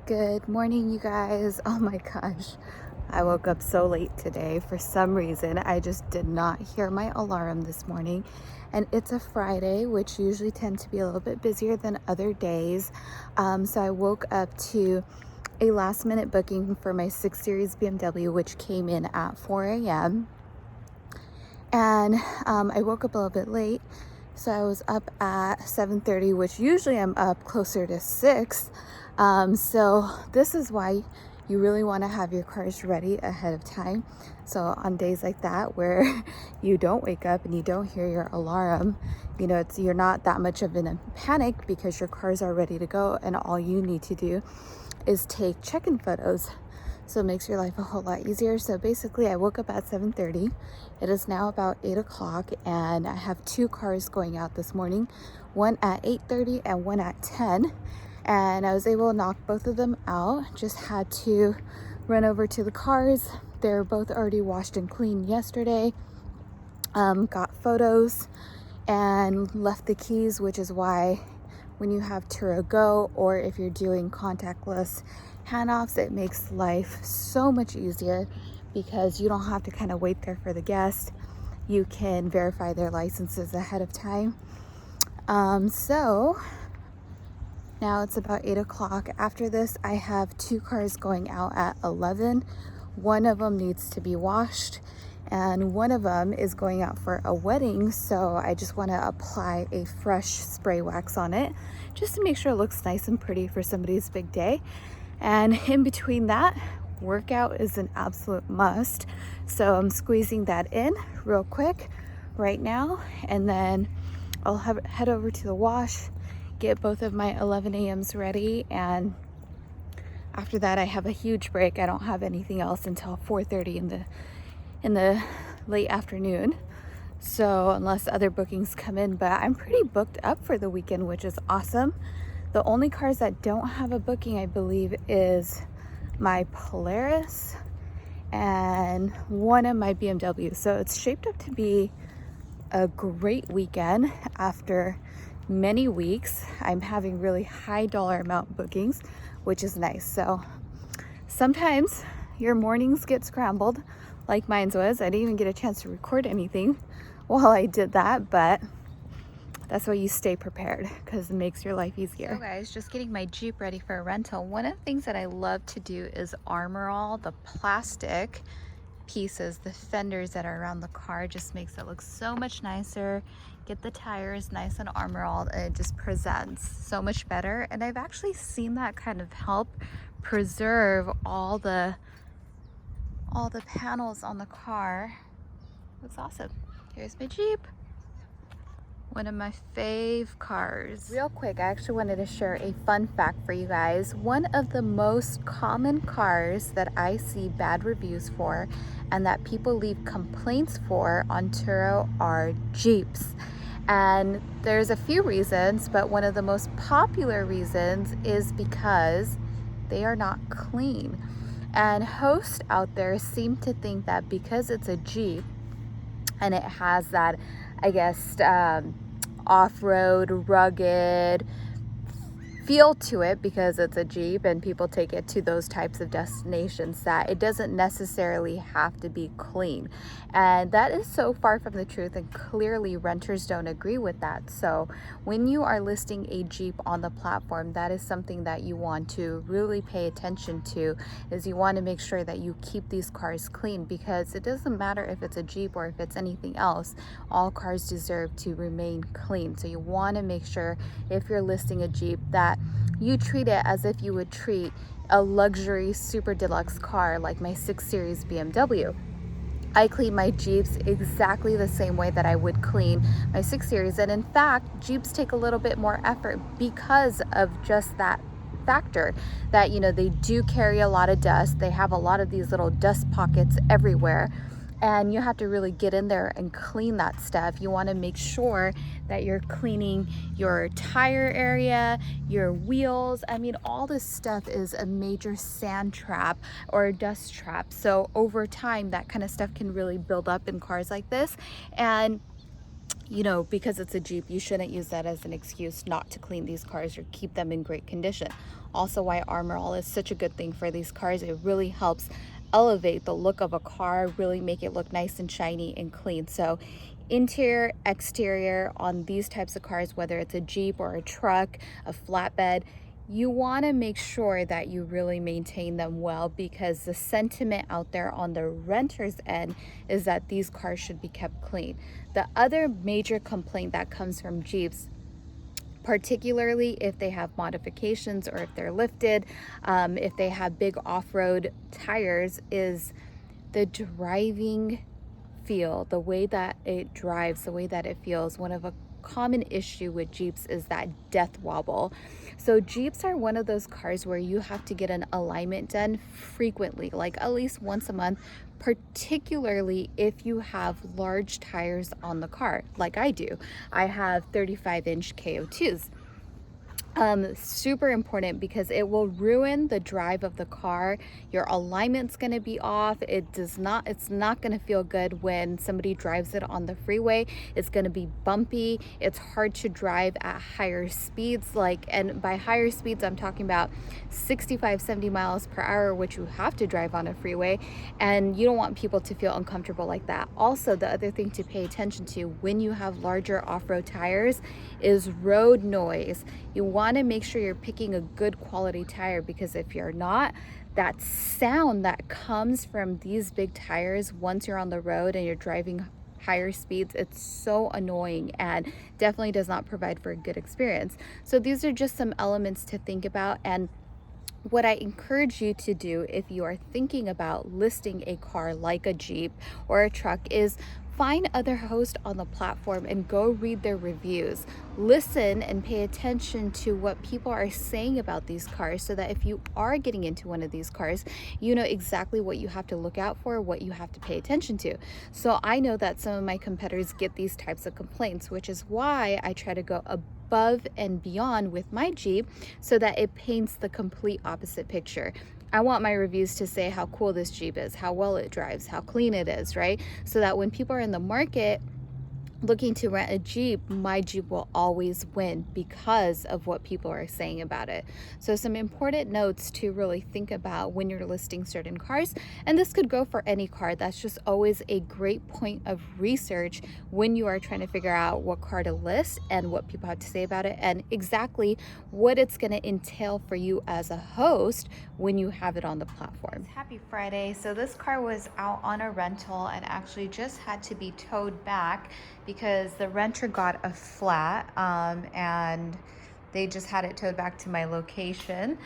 Good morning, you guys. Oh my gosh, I woke up so late today. For some reason, I just did not hear my alarm this morning. And it's a Friday, which usually tends to be a little bit busier than other days. So I woke up to a last minute booking for my 6 Series BMW, which came in at 4 a.m. And I woke up a little bit late. So I was up at 7:30, which usually I'm up closer to 6. So this is why you really want to have your cars ready ahead of time. So on days like that where you don't wake up and you don't hear your alarm, you're not that much of in a panic because your cars are ready to go and all you need to do is take check-in photos. So it makes your life a whole lot easier. So basically I woke up at 7:30. It is now about 8 o'clock and I have 2 cars going out this morning, one at 8:30 and one at 10. And I was able to knock both of them out. Just had to run over to the cars. They're both already washed and cleaned yesterday. Got photos and left the keys, which is why when you have Turo Go or if you're doing contactless handoffs, it makes life so much easier because you don't have to kind of wait there for the guest. You can verify their licenses ahead of time. So now it's about 8 o'clock. After this, I have 2 cars going out at 11. One of them needs to be washed and one of them is going out for a wedding. So I just want to apply a fresh spray wax on it just to make sure it looks nice and pretty for somebody's big day. And in between that, workout is an absolute must. So I'm squeezing that in real quick right now. And then I'll head over to the wash, get both of my 11 a.m.s ready. And after that, I have a huge break. I don't have anything else until 4:30 in the late afternoon. So unless other bookings come in, but I'm pretty booked up for the weekend, which is awesome. The only cars that don't have a booking, I believe, is my Polaris and one of my BMWs. So it's shaped up to be a great weekend. After many weeks, I'm having really high dollar amount bookings, which is nice. So sometimes your mornings get scrambled like mine was. I didn't even get a chance to record anything while I did that, but that's why you stay prepared because it makes your life easier. So guys, just getting my Jeep ready for a rental. One of the things that I love to do is armor all the plastic pieces, the fenders that are around the car. Just makes it look so much nicer. Get the tires nice and armor all, and it just presents so much better. And I've actually seen that kind of help preserve all the panels on the car. Looks awesome. Here's my Jeep. One of my fave cars. Real quick, I actually wanted to share a fun fact for you guys. One of the most common cars that I see bad reviews for and that people leave complaints for on Turo are Jeeps. And there's a few reasons, but one of the most popular reasons is because they are not clean. And hosts out there seem to think that because it's a Jeep and it has that, I guess, off-road, rugged feel to it because it's a Jeep and people take it to those types of destinations, that it doesn't necessarily have to be clean. And that is so far from the truth, and clearly renters don't agree with that. So when you are listing a Jeep on the platform, that is something that you want to really pay attention to, is you want to make sure that you keep these cars clean, because it doesn't matter if it's a Jeep or if it's anything else, all cars deserve to remain clean. So you want to make sure, if you're listing a Jeep, that you treat it as if you would treat a luxury super deluxe car like my 6 Series BMW. I clean my Jeeps exactly the same way that I would clean my 6 Series. And in fact, Jeeps take a little bit more effort because of just that factor, that, they do carry a lot of dust. They have a lot of these little dust pockets everywhere. And you have to really get in there and clean that stuff. You want to make sure that you're cleaning your tire area, your wheels. I mean, all this stuff is a major sand trap or dust trap. So over time, that kind of stuff can really build up in cars like this. And you know, because it's a Jeep, you shouldn't use that as an excuse not to clean these cars or keep them in great condition. Also, why Armor All is such a good thing for these cars. It really helps elevate the look of a car, really make it look nice and shiny and clean. So interior, exterior on these types of cars, whether it's a Jeep or a truck, a flatbed, you want to make sure that you really maintain them well, because the sentiment out there on the renter's end is that these cars should be kept clean. The other major complaint that comes from Jeeps, particularly if they have modifications or if they're lifted, if they have big off-road tires, is the driving feel, the way that it drives, the way that it feels. One of a common issue with Jeeps is that death wobble. So Jeeps are one of those cars where you have to get an alignment done frequently, like at least once a month, particularly if you have large tires on the car, like I do. I have 35-inch KO2s. Super important, because it will ruin the drive of the car. Your alignment's going to be off. It's not going to feel good when somebody drives it on the freeway. It's going to be bumpy. It's hard to drive at higher speeds, and by higher speeds, I'm talking about 65, 70 miles per hour, which you have to drive on a freeway, and you don't want people to feel uncomfortable like that. Also, the other thing to pay attention to when you have larger off-road tires is road noise. You want to make sure you're picking a good quality tire, because if you're not, that sound that comes from these big tires once you're on the road and you're driving higher speeds, it's so annoying and definitely does not provide for a good experience. So these are just some elements to think about. And what I encourage you to do if you are thinking about listing a car like a Jeep or a truck is find other hosts on the platform and go read their reviews. Listen and pay attention to what people are saying about these cars, so that if you are getting into one of these cars, you know exactly what you have to look out for, what you have to pay attention to. So I know that some of my competitors get these types of complaints, which is why I try to go above and beyond with my Jeep, so that it paints the complete opposite picture. I want my reviews to say how cool this Jeep is, how well it drives, how clean it is, right? So that when people are in the market looking to rent a Jeep, my Jeep will always win because of what people are saying about it. So some important notes to really think about when you're listing certain cars, and this could go for any car. That's just always a great point of research when you are trying to figure out what car to list and what people have to say about it, and exactly what it's going to entail for you as a host when you have it on the platform. Happy Friday. So this car was out on a rental and actually just had to be towed back because the renter got a flat, and they just had it towed back to my location.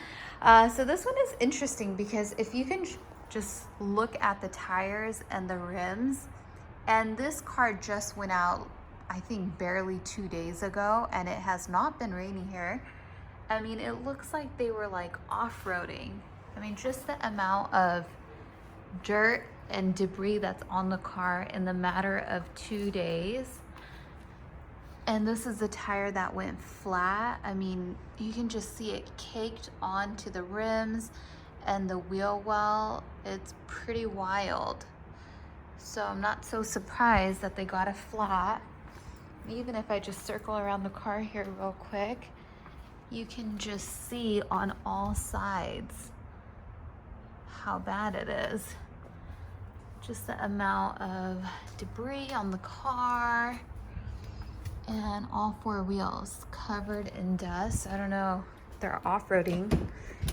So this one is interesting because if you can just look at the tires and the rims, and this car just went out, I think barely 2 days ago, and it has not been raining here. I mean, it looks like they were like off-roading. I mean, just the amount of dirt and debris that's on the car in the matter of 2 days. And this is the tire that went flat. I mean, you can just see it caked onto the rims and the wheel well. It's pretty wild. So I'm not so surprised that they got a flat. Even if I just circle around the car here real quick, you can just see on all sides how bad it is. Just the amount of debris on the car, and all four wheels covered in dust. I don't know if they're off-roading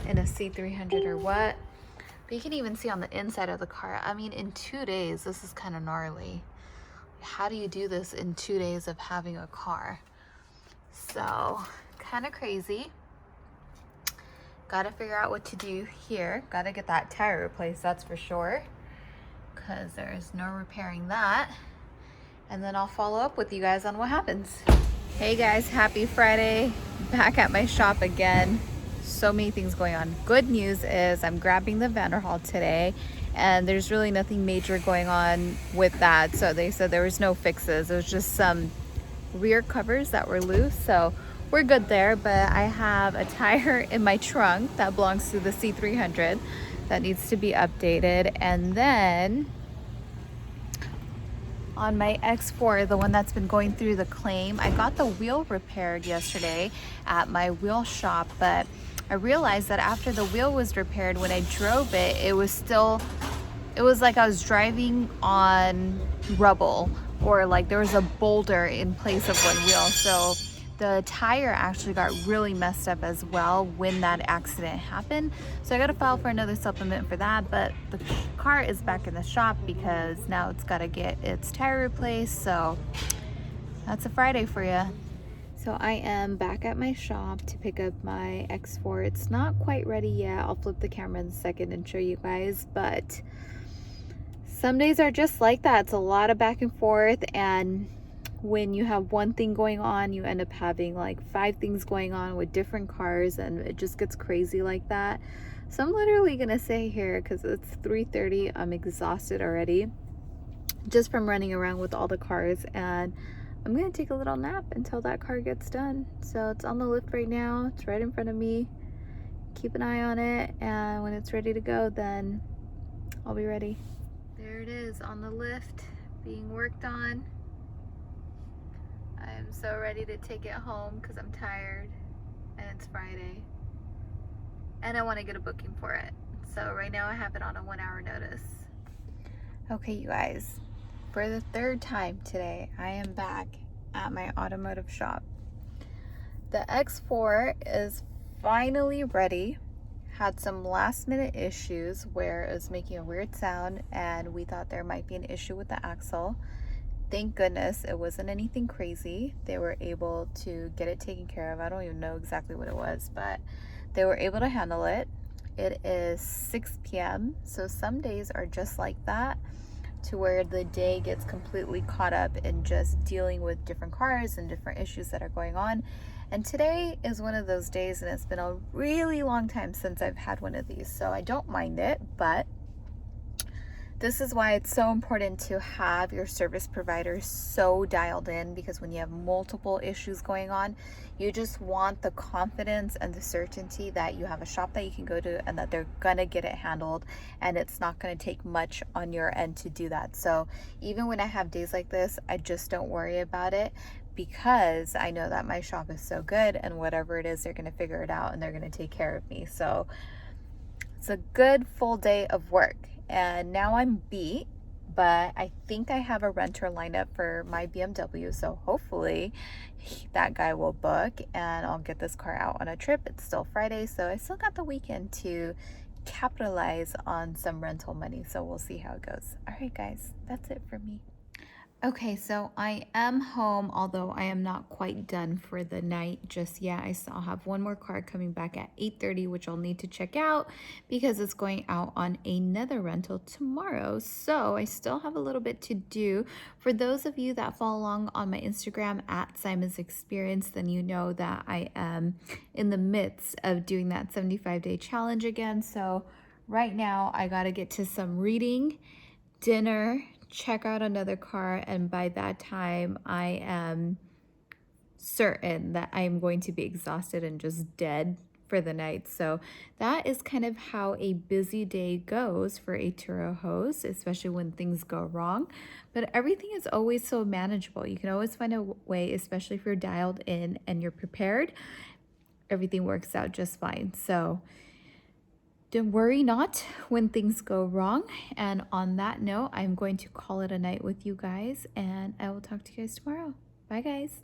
in a C300 or what, but you can even see on the inside of the car. I mean, in 2 days, this is kind of gnarly. How do you do this in 2 days of having a car? So, kind of crazy. Gotta figure out what to do here. Gotta get that tire replaced, that's for sure, because there's no repairing that. And then I'll follow up with you guys on what happens. Hey guys, happy Friday. Back at my shop again. So many things going on. Good news is I'm grabbing the Vanderhaal today, and there's really nothing major going on with that. So they said there was no fixes. It was just some rear covers that were loose. So we're good there, but I have a tire in my trunk that belongs to the C300 that needs to be updated. And then on my X4, the one that's been going through the claim. I got the wheel repaired yesterday at my wheel shop, but I realized that after the wheel was repaired, when I drove it, it was like I was driving on rubble, or like there was a boulder in place of one wheel. So the tire actually got really messed up as well when that accident happened. So I got to file for another supplement for that, but the car is back in the shop because now it's got to get its tire replaced. So that's a Friday for you. So I am back at my shop to pick up my X4. It's not quite ready yet. I'll flip the camera in a second and show you guys, but some days are just like that. It's a lot of back and forth, and when you have one thing going on, you end up having like 5 things going on with different cars, and it just gets crazy like that. So I'm literally gonna stay here because it's 3:30. I'm exhausted already just from running around with all the cars, and I'm gonna take a little nap until that car gets done. So it's on the lift right now. It's right in front of me. Keep an eye on it, and when it's ready to go, then I'll be ready. There it is on the lift being worked on. I'm so ready to take it home because I'm tired and it's Friday and I want to get a booking for it. So right now I have it on a 1-hour notice. Okay, you guys, for the 3rd time today, I am back at my automotive shop. The X4 is finally ready. Had some last minute issues where it was making a weird sound and we thought there might be an issue with the axle. Thank goodness it wasn't anything crazy. They were able to get it taken care of. I don't even know exactly what it was, but they were able to handle it. It is 6 p.m. So some days are just like that, to where the day gets completely caught up in just dealing with different cars and different issues that are going on. And today is one of those days, and it's been a really long time since I've had one of these, so I don't mind it. But this is why it's so important to have your service provider so dialed in, because when you have multiple issues going on, you just want the confidence and the certainty that you have a shop that you can go to and that they're gonna get it handled, and it's not gonna take much on your end to do that. So even when I have days like this, I just don't worry about it, because I know that my shop is so good, and whatever it is, they're gonna figure it out and they're gonna take care of me. So it's a good full day of work, and now I'm beat, but I think I have a renter lined up for my BMW, so hopefully that guy will book and I'll get this car out on a trip. It's still Friday, so I still got the weekend to capitalize on some rental money, so we'll see how it goes. All right, guys, that's it for me. Okay, so I am home, although I am not quite done for the night just yet. I still have one more car coming back at 8:30, which I'll need to check out because it's going out on another rental tomorrow. So I still have a little bit to do. For those of you that follow along on my Instagram at Saimah's Experience, then you know that I am in the midst of doing that 75-day challenge again. So right now I got to get to some reading, dinner, check out another car, and by that time I am certain that I'm going to be exhausted and just dead for the night. So that is kind of how a busy day goes for a Turo host, especially when things go wrong. But everything is always so manageable. You can always find a way, especially if you're dialed in and you're prepared. Everything works out just fine. So don't worry not when things go wrong. And on that note, I'm going to call it a night with you guys, and I will talk to you guys tomorrow. Bye, guys.